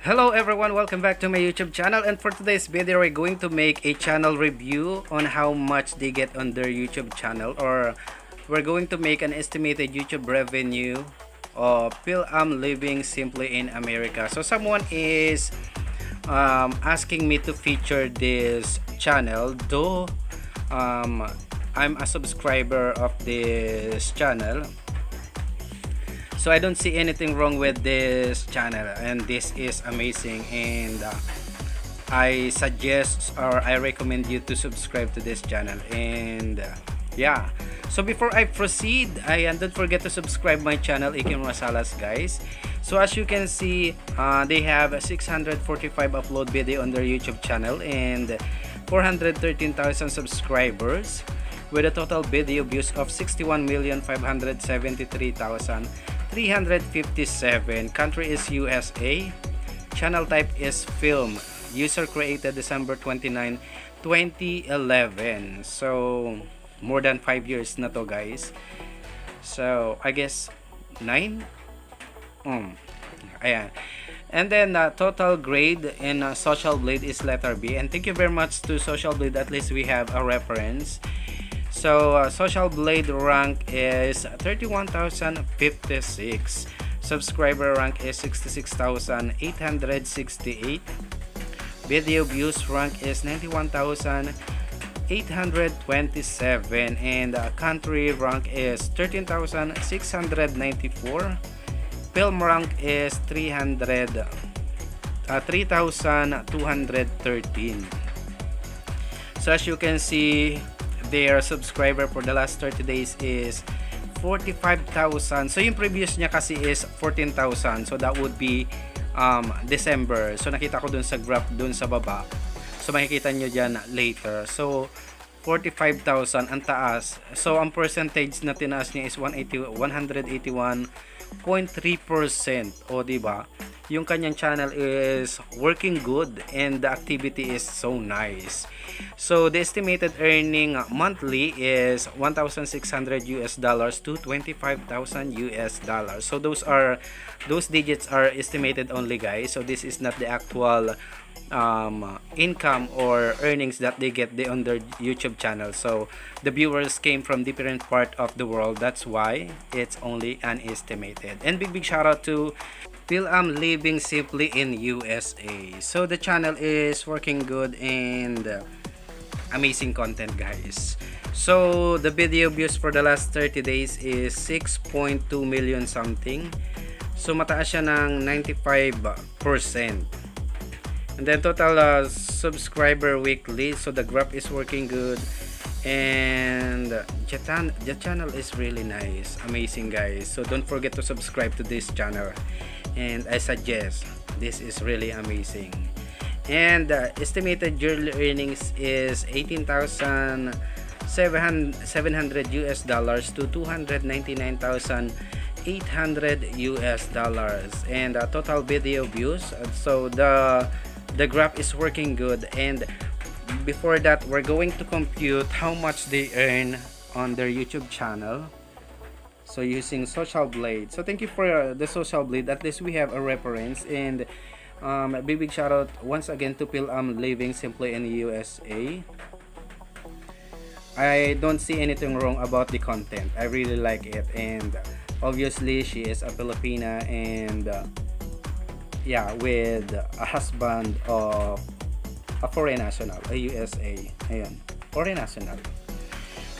Hello everyone, welcome back to my YouTube channel, and for today's video we're going to make a channel review on how much they get on their YouTube channel, or we're going to make an estimated YouTube revenue of Fil-am living simply in America. So someone is asking me to feature this channel, though I'm a subscriber of this channel. So I don't see anything wrong with this channel, and this is amazing, and I suggest or I recommend you to subscribe to this channel. And yeah, so before I proceed, don't forget to subscribe my channel, Ikim Masalas, guys. So as you can see, they have 645 upload video on their YouTube channel and 413,000 subscribers with a total video views of 61,573,357. Country is USA. Channel type is film. User created December 29, 2011. So more than 5 years na to, guys. So I guess 9. Ayan. And then total grade in Social Blade is letter B. And thank you very much to Social Blade. At least we have a reference. So Social Blade rank is 31,056. Subscriber rank is 66,868. Video views rank is 91,827. And country rank is 13,694. Film rank is 3,213. So as you can see, their subscriber for the last 30 days is 45,000. So yung previous niya kasi is 14,000. So that would be December. So nakita ko dun sa graph dun sa baba. So makikita nyo dyan later. So 45,000 ang taas. So ang percentage na tinaas niya is 181.3%. O diba? Yung kanyang channel is working good and the activity is so nice. So the estimated earning monthly is $1,600 to $25,000. So those digits are estimated only, guys. So this is not the actual income or earnings that they get on their YouTube channel. So the viewers came from different part of the world. That's why it's only an estimated. And big shout out to Fil-am living simply in USA. So the channel is working good and amazing content, guys. So the video views for the last 30 days is 6.2 million something. So mataas siya ng 95%. And then total subscriber weekly. So the graph is working good. And the channel is really nice, amazing, guys. So don't forget to subscribe to this channel, and I suggest this is really amazing. And estimated yearly earnings is $18,700 to $299,800. And total video views. So the graph is working good. And before that, we're going to compute how much they earn on their YouTube channel. So using Social Blade. So thank you for the Social Blade. At least we have a reference. And big shout out once again to Fil-am living simply in the USA. I don't see anything wrong about the content. I really like it. And obviously she is a Filipina, and yeah, with a husband of a foreign national, a USA. Ayan, foreign national.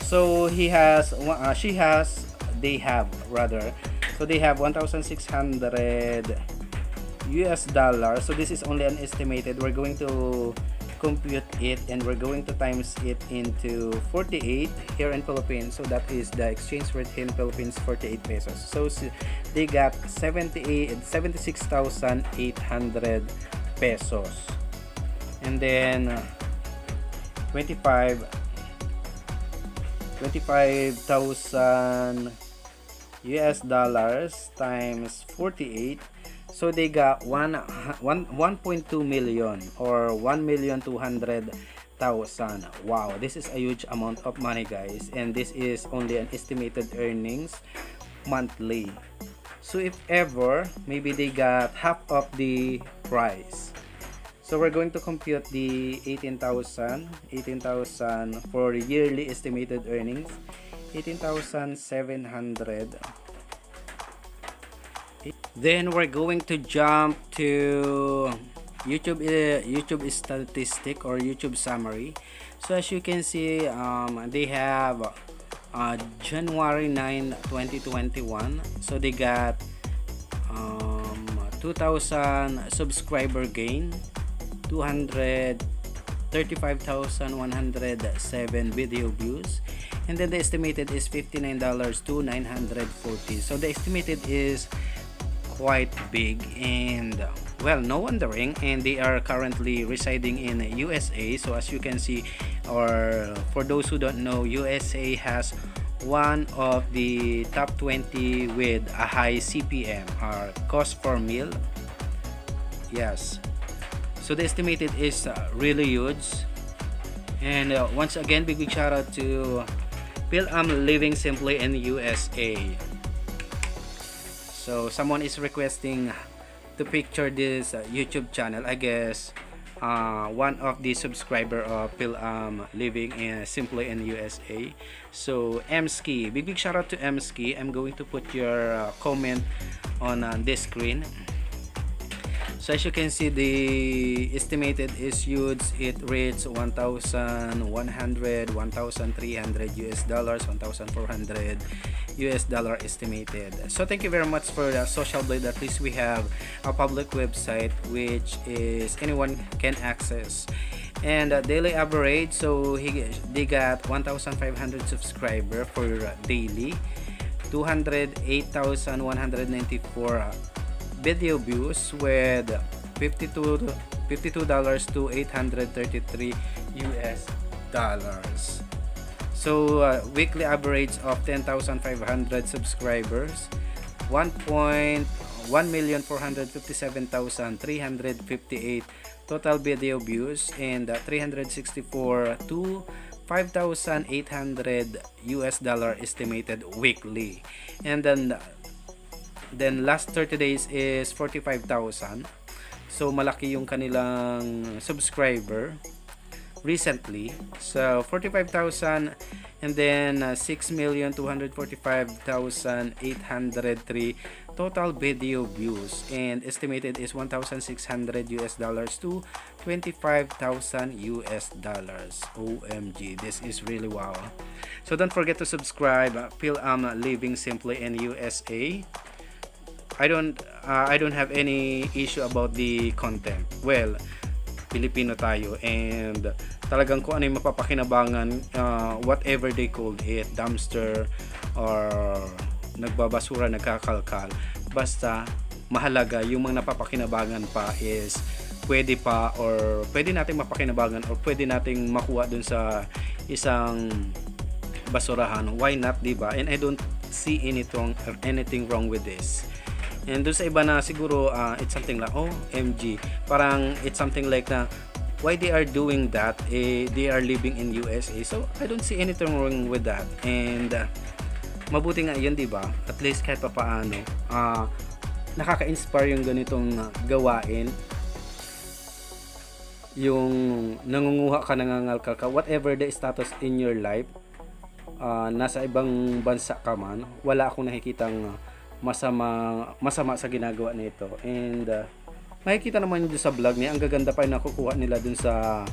So they have $1,600. So this is only an estimated. We're going to compute it, and we're going to times it into 48 here in Philippines. So that is the exchange rate in Philippines, 48 pesos. So they got 76,800 pesos. And then 25,000 US dollars times 48. So they got 1.2 million or 1,200,000. Wow, this is a huge amount of money, guys. And this is only an estimated earnings monthly. So if ever, maybe they got half of the price. So we're going to compute the 18,000 for yearly estimated earnings. 18,700. Then we're going to jump to YouTube statistic or YouTube summary. So as you can see, they have January 9, 2021. So they got 2,000 subscriber gain, 235,107 video views, and then the estimated is $59 to $940. So the estimated is quite big, and well, no wondering, and they are currently residing in USA. So as you can see, or for those who don't know, USA has one of the top 20 with a high CPM or cost per meal. Yes, so the estimated is really huge. And once again, big shout out to Fil-am living simply in USA. So someone is requesting to picture this YouTube channel. I guess one of the subscriber of Fil-am living in simply in USA. So Mski, big shout out to Mski. I'm going to put your comment on this screen. So as you can see, the estimated is huge. It reads 1,100, 1,300 US dollars, 1,400 US dollar estimated. So thank you very much for the Social Blade. At least we have a public website which is anyone can access. And daily average, so they got 1,500 subscriber for daily, 208,194 video views with $52 to $833 US dollars. So weekly average of 10,500 subscribers, 1,457,358 total video views, and 364 to 5,800 US dollar estimated weekly. And then last 30 days is 45,000. So malaki yung kanilang subscriber recently. So 45,000, and then 6,245,803 total video views, and estimated is 1,600 US dollars to 25,000 US dollars. OMG, this is really wow. So don't forget to subscribe. Fil-am living simply in USA. I don't have any issue about the content. Well, Pilipino tayo, and talagang kung ano yung mapapakinabangan, whatever they called it, dumpster or nagbabasura, nagkakalkal, basta mahalaga yung mga napapakinabangan pa is pwede pa, or pwede nating mapakinabangan, or pwede nating makuha dun sa isang basurahan. Why not, diba? And I don't see anything wrong with this. And doon sa iba na siguro it's something like, oh MG, parang it's something like na why they are doing that, they are living in USA. So I don't see anything wrong with that, and mabuti nga yun, diba? At least kahit pa paano nakaka-inspire yung ganitong gawain, yung nangunguha ka, nangangalkal ka, whatever the status in your life, nasa ibang bansa ka man, wala akong nakikitang masama sa ginagawa nito. And makikita naman yun sa vlog niya, ang gaganda pa yung nakukuha nila dun sa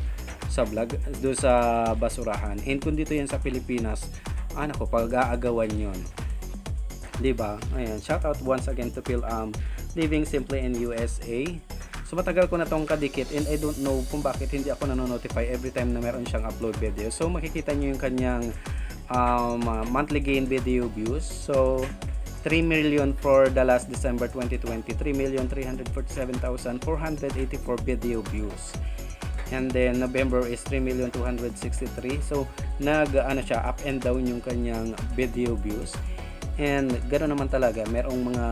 vlog, dun sa basurahan. And kung dito yan sa Pilipinas, nako, pag-aagawan yun, diba? Ayan, shout out once again to Fil-am living simply in USA. So matagal ko na tong kadikit, and I don't know kung bakit hindi ako nanonotify every time na meron siyang upload video. So makikita nyo yung kanyang monthly gain video views. So 3 million for the last December 2020, 3,347,484 video views. And then November is 3,263,000. So siya, up and down yung kanyang video views. And ganoon naman talaga, merong mga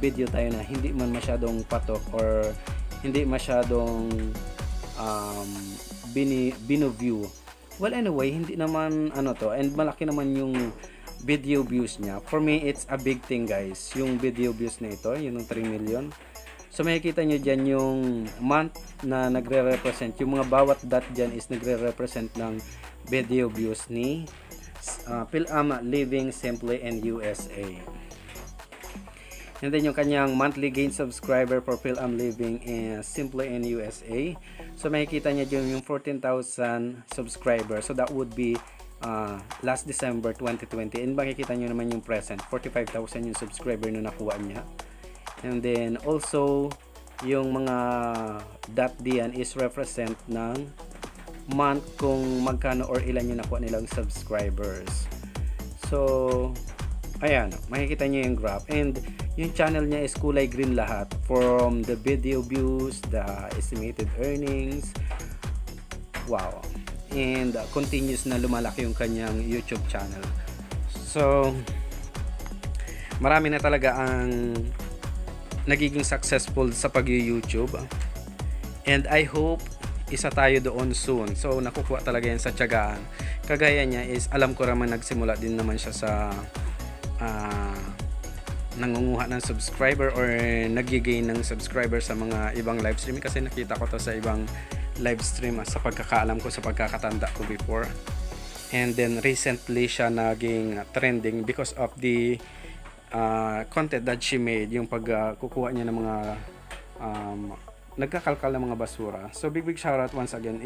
video tayo na hindi man masyadong patok or hindi masyadong bino-view. Well, anyway, hindi naman to, and malaki naman yung video views niya. For me, it's a big thing guys. Yung video views na ito, yun yung 3 million. So makikita nyo dyan yung month na nagre-represent. Yung mga bawat dot dyan is nagre-represent ng video views ni Fil-am Living Simply in USA. And then yung kanyang monthly gain subscriber for Fil-am Living Simply in USA. So makikita niya dyan yung 14,000 subscribers. So that would be last December 2020. And makikita nyo naman yung present, 45,000 yung subscriber na nakuha niya. And then also yung mga dot diyan is represent ng month kung magkano or ilan yung nakuha nilang subscribers. So ayan, makikita nyo yung graph. And yung channel niya is kulay green lahat. From the video views, the estimated earnings. Wow. And continuous na lumalaki yung kanyang YouTube channel. So, marami na talaga ang nagiging successful sa pag-YouTube. And I hope isa tayo doon soon. So, nakukuha talaga yan sa tiyagaan. Kagaya niya is, alam ko naman nagsimula din naman siya sa nangunguha ng subscriber or nagigain ng subscriber sa mga ibang live stream, kasi nakita ko to sa ibang live stream sa pagkakaalam ko, sa pagkakatanda ko before. And then recently siya naging trending because of the content that she made, yung pagkukuha niya ng mga nagkakalkal ng mga basura. So big shoutout once again.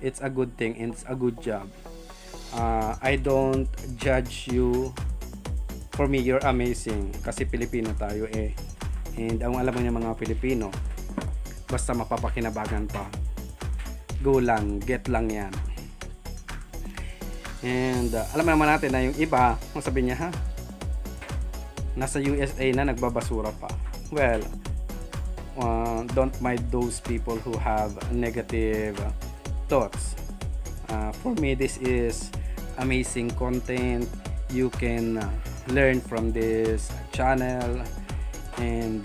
It's a good thing and it's a good job. I don't judge you. For me, you're amazing kasi Pilipino tayo eh. And ang alam mo niya mga Pilipino, basta mapapakinabagan pa, go lang, get lang yan. And alam naman natin na yung iba, kung sabi niya ha, nasa USA na nagbabasura pa. Well, don't mind those people who have negative thoughts. For me, this is amazing content. You can learn from this channel, and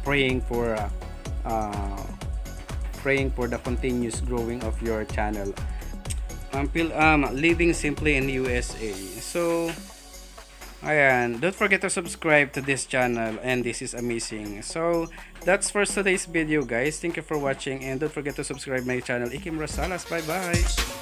praying for the continuous growing of your channel. Living Simply in USA. So ayan, don't forget to subscribe to this channel, and this is amazing. So that's for today's video guys. Thank you for watching, and don't forget to subscribe my channel, Ikim Rosales. Bye bye.